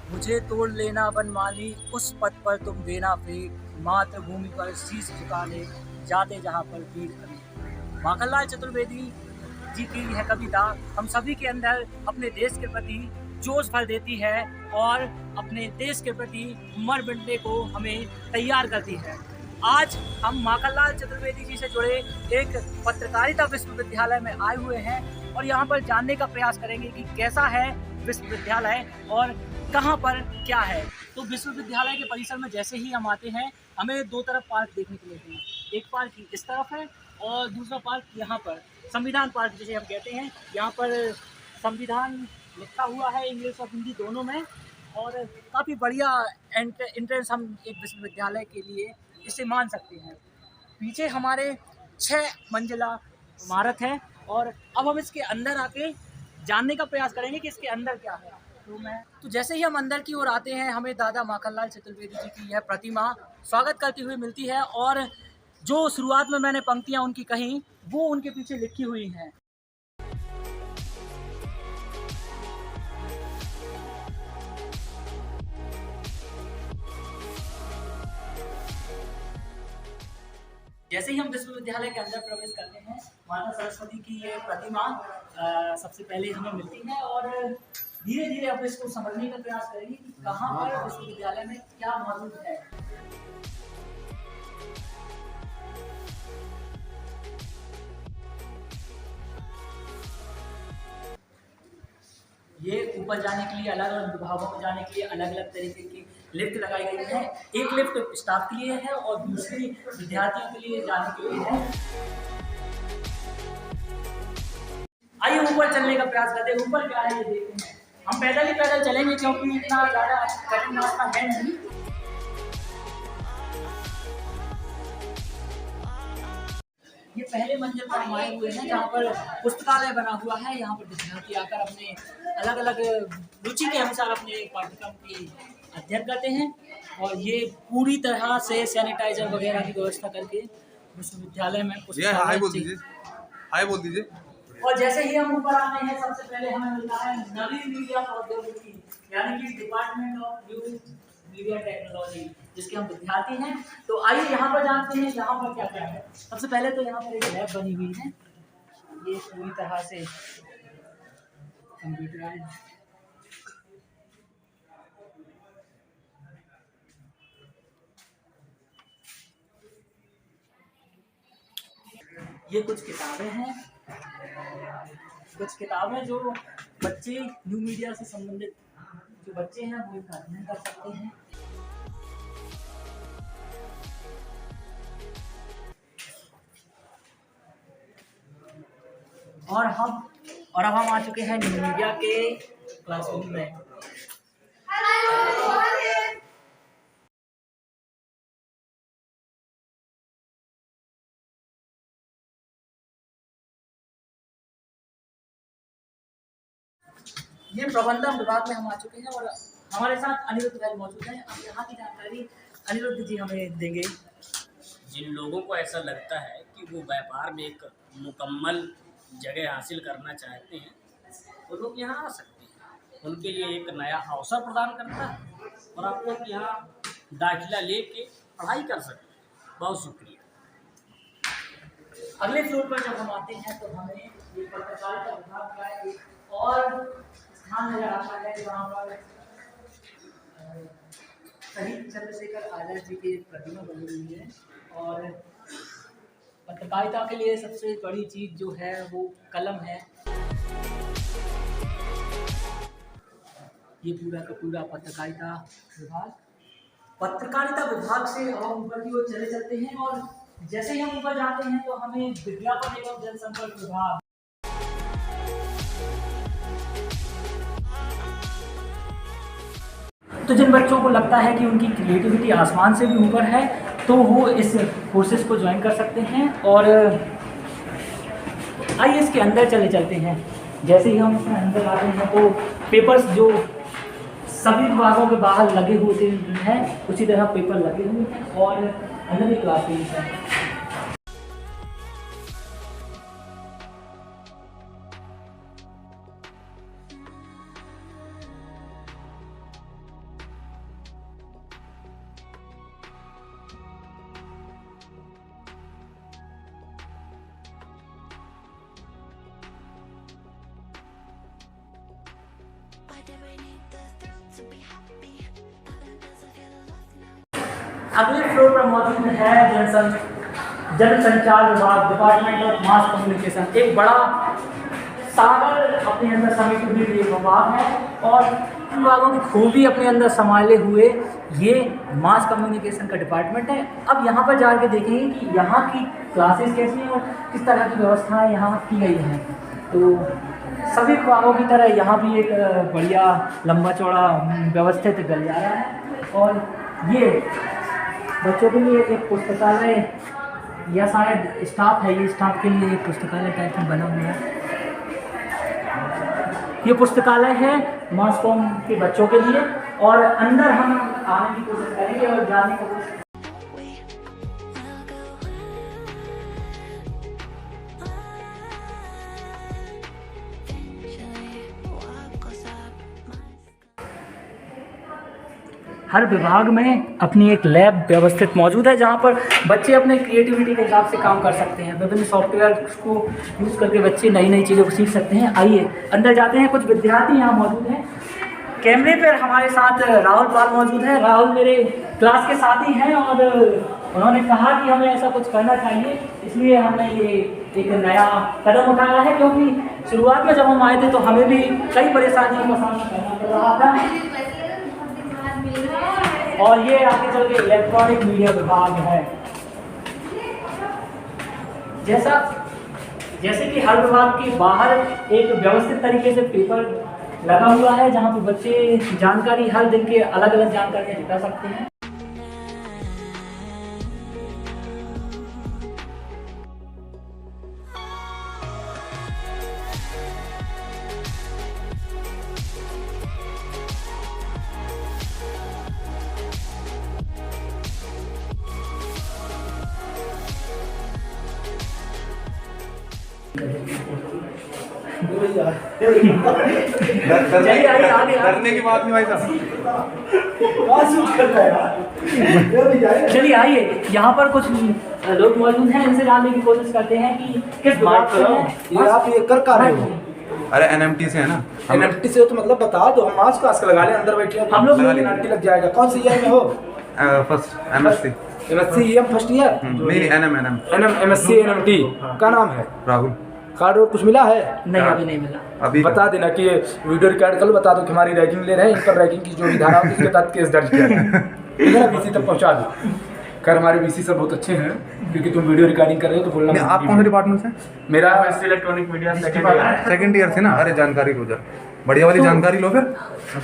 मुझे तोड़ लेना वनमाली, उस पथ पर तुम देना फेंक, मातृभूमि पर शीश झुका ले, जाते जहाँ पर वीर खड़े। माखनलाल चतुर्वेदी जी की यह कविता हम सभी के अंदर अपने देश के प्रति जोश भर देती है और अपने देश के प्रति मर मिटने को हमें तैयार करती है। आज हम माखनलाल चतुर्वेदी जी से जुड़े एक पत्रकारिता विश्वविद्यालय में आए हुए हैं और यहाँ पर जानने का प्रयास करेंगे कि कैसा है विश्वविद्यालय और कहाँ पर क्या है। तो विश्वविद्यालय के परिसर में जैसे ही हम आते हैं, हमें दो तरफ पार्क देखने को मिलते हैं। एक पार्क इस तरफ है और दूसरा पार्क यहाँ पर संविधान पार्क जिसे हम कहते हैं। यहाँ पर संविधान लिखा हुआ है इंग्लिश और हिंदी दोनों में और काफ़ी बढ़िया एंट्रेंस हम एक विश्वविद्यालय के लिए इसे मान सकते हैं। पीछे हमारे 6 मंजिला इमारत है और अब हम इसके अंदर आके जानने का प्रयास करेंगे कि इसके अंदर क्या है। तो जैसे ही हम अंदर की ओर आते हैं, हमें दादा माखनलाल चतुर्वेदी जी की यह प्रतिमा स्वागत करती हुई मिलती है और जो शुरुआत में मैंने पंक्तियाँ उनकी कहीं, वो उनके पीछे लिखी हुई हैं। जैसे ही हम विश्वविद्यालय के अंदर प्रवेश करते हैं, माता सरस्वती की ये प्रतिमा सबसे पहले हमें मिलती है और धीरे धीरे अब इसको समझने का प्रयास करेंगे कि कहाँ पर विश्वविद्यालय में क्या मौजूद है। ये ऊपर जाने के लिए अलग अलग विभागों में जाने के लिए अलग अलग तरीके की लिफ्ट लगाई गई है। एक लिफ्ट स्टाफ के लिए है और दूसरी विद्यार्थियों के लिए जाने के लिए है। आइए ऊपर चलने का प्रयास करते हैं। ऊपर क्या है ये देखते हैं। हम पैदल ही पैदल चलेंगे क्योंकि इतना ज़्यादा कठिन रास्ता है नहीं। ये पहले मंजिल पर हम आए हुए हैं जहाँ पर पुस्तकालय बना हुआ है। यहाँ पर विद्यार्थी आकर अपने अलग अलग रुचि के अनुसार अपने पाठ्यक्रम की अध्ययन करते हैं और ये पूरी तरह से सैनिटाइजर वगैरह की व्यवस्था करके विश्वविद्यालय में हाय बोल दीजिए, हाय बोल दीजिए। और जैसे ही हम ऊपर आते हैं, सबसे पहले हमें मिलता है नवीन मीडिया प्रौद्योगिकी, यानी कि department of new media technology, जिसके हम विद्यार्थी हैं। तो आइए यहाँ पर जानते हैं यहाँ पर क्या क्या है। सबसे पहले तो यहाँ पर एक लैब बनी हुई है, ये पूरी तरह से कंप्यूटराइज। ये कुछ किताबें हैं, जो बच्चे न्यू मीडिया से संबंधित जो बच्चे हैं वो इनका अध्ययन कर सकते हैं। और अब हम आ चुके हैं न्यू मीडिया के क्लासरूम में। ये प्रबंधन विभाग में हम आ चुके हैं और हमारे साथ अनिरुद्ध भाई मौजूद हैं। अब यहाँ की जानकारी अनिरुद्ध जी हमें देंगे। जिन लोगों को ऐसा लगता है कि वो व्यापार में एक मुकम्मल जगह हासिल करना चाहते हैं, वो लोग यहाँ आ सकते हैं। उनके लिए एक नया अवसर प्रदान करता है और आप लोग यहाँ दाखिला लेके पढ़ाई कर सकते हैं। बहुत शुक्रिया। अगले फ्लोर पर जब हम आते हैं तो हमें ये पत्रकारिता विभाग का एक और स्थान नजर आता है जहाँ पर शहीद चंद्रशेखर आजाद जी की एक प्रतिमा बनी हुई है और पत्रकारिता के लिए सबसे बड़ी चीज जो है वो कलम है। ये पूरा का पूरा पत्रकारिता विभाग से हम ऊपर की ओर चले चलते हैं और जैसे ही हम ऊपर जाते हैं तो हमें विज्ञापन एवं जनसंपर्क विभाग, तो जिन बच्चों को लगता है कि उनकी क्रिएटिविटी आसमान से भी ऊपर है तो वो इस कोर्सेज को ज्वाइन कर सकते हैं। और आइए इसके अंदर चले चलते हैं। जैसे ही हम इसमें अंदर आते हैं तो पेपर्स जो सभी विभागों के बाहर लगे होते हैं उसी तरह पेपर लगे हुए हैं और अंदर भी क्लासरूम है। अगले फ्लोर पर मौजूद है जनसंचार विभाग, डिपार्टमेंट ऑफ मास कम्युनिकेशन। एक बड़ा सागर अपने अंदर समेटे हुए ये विभाग है और इन विभागों की खूबी अपने अंदर संभाले हुए ये मास कम्युनिकेशन का डिपार्टमेंट है। अब यहाँ पर जाकर देखेंगे कि यहाँ की क्लासेस कैसी हैं और किस तरह की व्यवस्थाएं यहाँ की गई हैं। तो सभी विभागों की तरह यहाँ भी एक बढ़िया लंबा चौड़ा व्यवस्थित गलियारा है और ये बच्चों के लिए एक पुस्तकालय या शायद स्टाफ है, ये स्टाफ के लिए एक पुस्तकालय टाइप में बना हुआ है। ये पुस्तकालय है मास कॉम के बच्चों के लिए और अंदर हम आने की कोशिश करेंगे और जाने की कोशिश। हर विभाग में अपनी एक लैब व्यवस्थित मौजूद है जहाँ पर बच्चे अपने क्रिएटिविटी के हिसाब से काम कर सकते हैं। विभिन्न सॉफ्टवेयर को यूज़ करके बच्चे नई नई चीज़ों को सीख सकते हैं। आइए अंदर जाते हैं। कुछ विद्यार्थी यहाँ मौजूद हैं। कैमरे पर हमारे साथ राहुल पाल मौजूद है। राहुल मेरे क्लास के साथी हैं और उन्होंने कहा कि हमें ऐसा कुछ करना चाहिए, इसलिए हमने ये एक नया कदम उठाया है। क्योंकि शुरुआत में जब हम आए थे तो हमें भी कई परेशानियों का सामना करना पड़ रहा था और ये आगे चल के इलेक्ट्रॉनिक मीडिया विभाग है। जैसे कि हर विभाग के बाहर एक व्यवस्थित तरीके से पेपर लगा हुआ है जहाँ पे बच्चे जानकारी हर दिन के अलग अलग जानकारियाँ जुटा सकते हैं। डरने की बात नहीं भाई साहब। चलिए आइए, यहाँ पर कुछ लोग मौजूद हैं, इनसे जानने की कोशिश करते हैं कि किस बात से हैं। आप ये कर रहे हो? अरे एनएमटी से है ना। एनएमटी से हो तो मतलब बता दो, हम आज क्लास लगा लें, अंदर बैठे हम लोग एनएमटी लग जाएगा। कौन सी ईयर में हो? First MSc. MSc M first year? नहीं एनएम एमएससी एनएमटी क्या नाम है? राहुल। कार्ड और कुछ मिला है? नहीं, अभी नहीं मिला। अभी बता देना कि वीडियो रिकॉर्ड कर लो, बता दो कि हमारी रैगिंग ले रहे हैं, इन पर रैगिंग की जो भी धारा होती है उसके तहत केस दर्ज किया जाए। ठीक है ना, बीसी तक पहुंचा दो। कर हमारे बीसी सर बहुत अच्छे हैं क्योंकि तुम वीडियो रिकॉर्डिंग कर रहे हो तो बोलना। आप कौन से डिपार्टमेंट से? मेरा इलेक्ट्रॉनिक मीडिया सेकंड ईयर से ना। अरे जानकारी लो जरा, बढ़िया वाली जानकारी लो फिर।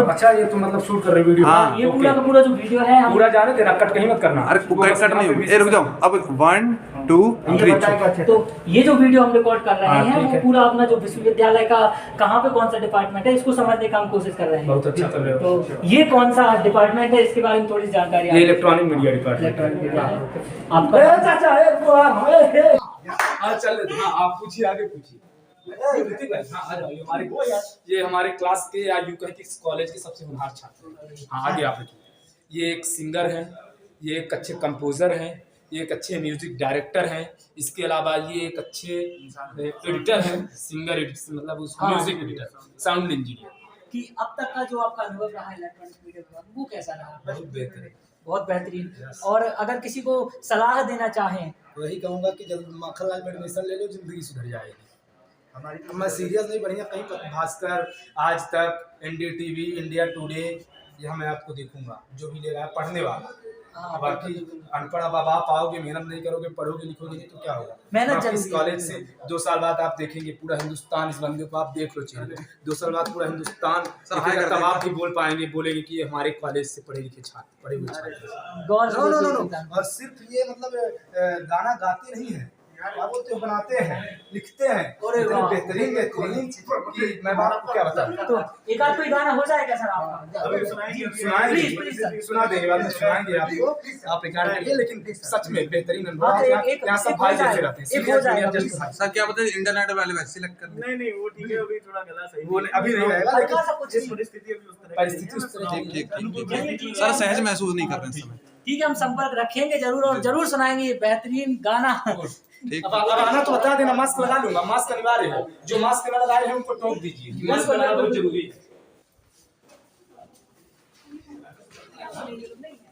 अच्छा ये तुम मतलब शूट कर रहे हो वीडियो? हाँ, ये पूरा का पूरा जो वीडियो है पूरा जाने देना, कट कहीं मत करना। अरे कट नहीं होगी। रुक जाओ, अब 1 2 3। तो ये जो वीडियो हम रिकॉर्ड कर रहे हैं ठीक वो है। पूरा अपना जो विश्वविद्यालय का कहाँ पे कौन सा डिपार्टमेंट है इसको समझने का हम कोशिश कर रहे हैं। बहुत अच्छा कर रहे हो। तो ये कौन सा डिपार्टमेंट है इसके बारे में थोड़ी जानकारी ये electronic media department electronic media है। हाँ, चल लेते हैं। आप पूछिए, आगे पूछिए। ये हमारे क्लास के या यूं कहें कि कॉलेज के सबसे होनहार छात्र हैं। हाँ आगे आप देखिए। ये एक सिंगर हैं, ये एक अच्छे कंपोजर हैं, ये एक अच्छे म्यूजिक डायरेक्टर हैं, इसके अलावा ये एक अच्छे एडिटर हैं, सिंगर एडिटर मतलब म्यूजिक एडिटर, साउंड इंजीनियर। कि अब तक का जो आपका अनुभव रहा है इलेक्ट्रॉनिक मीडिया का वो कैसा रहा? बहुत बेहतरीन, बहुत बेहतरीन। और अगर किसी को सलाह देना चाहें? वही कहूँगा कि जब माखनलाल में एडमिशन ले लो, जिंदगी सुधर जाएगी हमारी। मैं सीरियस नहीं, बढ़िया कहीं भास्कर, आज तक, एनडीटीवी, इंडिया टुडे, यह मैं आपको देखूंगा जो भी ले रहा है पढ़ने वाला। बाकी अनपढ़ अब आप आओगे, मेहनत नहीं करोगे, पढ़ोगे लिखोगे नहीं तो क्या होगा? मेहनत इस कॉलेज से 2 साल बाद आप देखेंगे पूरा हिंदुस्तान, इस बंदे को आप देख लो चेहरे, 2 साल बाद पूरा हिंदुस्तान दिखेगा, तब आप भी बोलेंगे कि ये हमारे कॉलेज से पढ़े लिखे छात्र, पढ़े हुए छात्र। नो। और सिर्फ ये मतलब गाना गाते नहीं है, क्या बोलते हो, बनाते हैं, लिखते हैं, और बेहतरीन कि मैं आपको क्या बताऊं। तो एक आध कोई गाना हो जाएगा सर आपका? सुनाएंगे, सुना देंगे, बाद में सुनाएंगे आपको, आप रिकॉर्ड करिए। लेकिन सच में बेहतरीन अनुभव है, यहाँ सब भाई जैसे रहते हैं। सर क्या पता इंटरनेट वाले वैसे सिलेक्ट कर? नहीं वो ठीक है, अभी थोड़ा गला सही वो अभी नहीं रहेगा, लेकिन परिस्थिति अभी उस तरह परिस्थिति उस तरह ठीक। सर सहज महसूस नहीं कर रहे हैं इस समय। ठीक है, हम संपर्क रखेंगे जरूर और जरूर सुनाएंगे ये बेहतरीन गाना। अब आना तो बता देना, मास्क लगा लूंगा, मास्क अनिवार्य है। जो मास्क न लगाए हैं उनको टोक दीजिए, मास्क लगाना बहुत जरूरी है।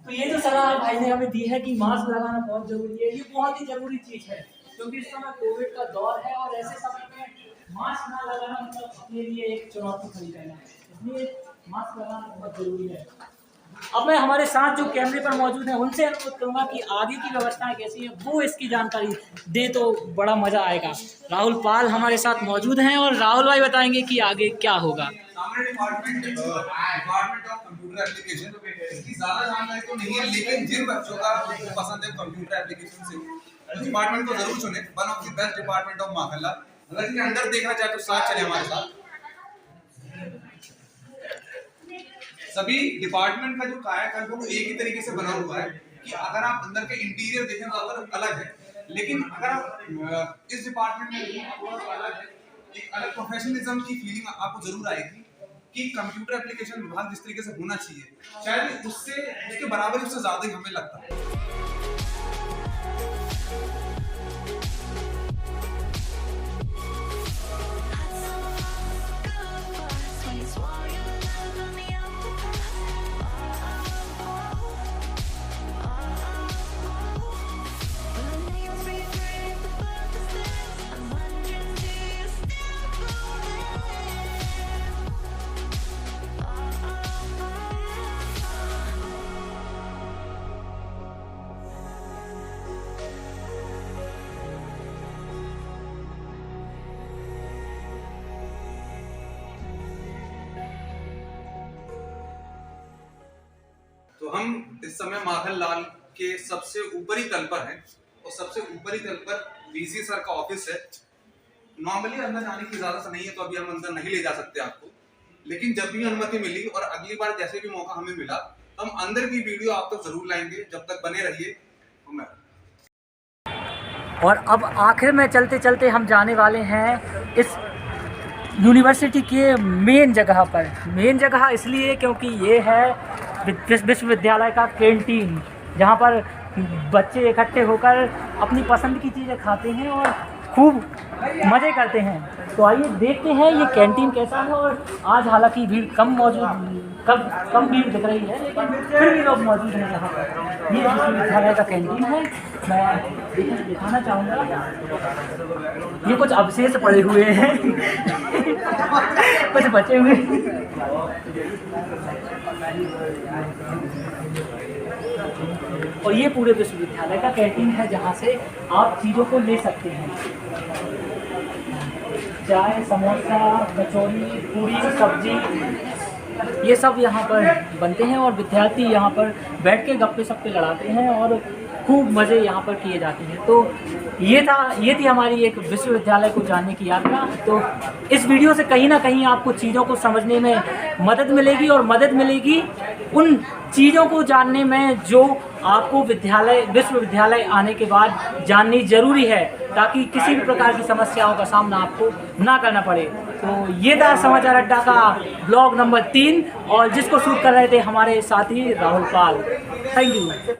तो ये जो सलाह भाई ने हमें दी है कि मास्क लगाना बहुत जरूरी है, ये बहुत ही जरूरी चीज़ है, क्योंकि इस समय कोविड का दौर है और ऐसे समय में मास्क ना लगाना मतलब अपने लिए एक चुनौती खड़ी करना है, इसलिए मास्क लगाना बहुत जरूरी है। अब मैं हमारे साथ जो कैमरे पर मौजूद हैं उनसे अनुरोध करूंगा कि आगे की व्यवस्थाएं कैसी है वो इसकी जानकारी दे तो बड़ा मज़ा आएगा। राहुल पाल हमारे साथ मौजूद हैं और राहुल भाई बताएंगे कि आगे क्या होगा। सामने डिपार्टमेंट ऑफ कंप्यूटर एप्लीकेशन, इसकी ज़्यादा जानकारी तो नहीं है, लेकिन जिन बच्चों का पसंद है कंप्यूटर एप्लीकेशन से उस डिपार्टमेंट को जरूर चुने। One of the best department of Makhanlal. अगर इसके अंदर देखना चाहे तो साथ चले हमारे साथ। सभी डिपार्टमेंट का जो कायाकल्प है वो एक ही तरीके से बना हुआ है कि अगर आप अंदर के इंटीरियर देखें तो अगर अलग है, लेकिन अगर आप इस डिपार्टमेंट में थोड़ा सा अलग है, एक अलग प्रोफेशनलिज्म की फीलिंग आपको जरूर आएगी कि कंप्यूटर एप्लीकेशन विभाग जिस तरीके से होना चाहिए शायद उसके बराबर उससे ज्यादा ही हमें लगता है। तो हम इस समय माखनलाल के सबसे ऊपरी तल पर हैं और सबसे ऊपरी तल पर वीसी सर का ऑफिस है। नॉर्मली अंदर जाने की इजाजत नहीं है तो अभी हम अंदर नहीं ले जा सकते आपको, लेकिन जब भी अनुमति मिली और अगली बार जैसे भी मौका हमें मिला हम अंदर की वीडियो आप तक जरूर लाएंगे। जब तक बने रहिए। और अब आखिर में चलते चलते हम जाने वाले हैं इस यूनिवर्सिटी के मेन जगह पर। मेन जगह इसलिए क्योंकि ये है विश्वविद्यालय का कैंटीन, जहाँ पर बच्चे इकट्ठे होकर अपनी पसंद की चीज़ें खाते हैं और खूब मज़े करते हैं। तो आइए देखते हैं ये कैंटीन कैसा है। और आज हालांकि भीड़ कम भीड़ दिख रही है, लेकिन फिर भी लोग मौजूद हैं यहाँ पर। ये विश्वविद्यालय का कैंटीन है। मैं दिखाना चाहूँगा, ये कुछ अवशेष पड़े हुए हैं कुछ बचे हुए। और ये पूरे विश्वविद्यालय का कैंटीन है जहाँ से आप चीज़ों को ले सकते हैं। चाय, समोसा, कचौरी, पूरी, सब्जी, ये सब यहाँ पर बनते हैं और विद्यार्थी यहाँ पर बैठ के गप्पे सप्पे लड़ाते हैं और खूब मज़े यहाँ पर किए जाते हैं। तो ये थी हमारी एक विश्वविद्यालय को जानने की यात्रा। तो इस वीडियो से कहीं ना कहीं आपको चीज़ों को समझने में मदद मिलेगी और मदद मिलेगी उन चीज़ों को जानने में जो आपको विश्वविद्यालय आने के बाद जाननी ज़रूरी है, ताकि किसी भी प्रकार की समस्याओं का सामना आपको ना करना पड़े। तो ये था समाचार अड्डा का ब्लॉग नंबर 3 और जिसको शूट कर रहे थे हमारे साथी राहुल पाल। Thank you.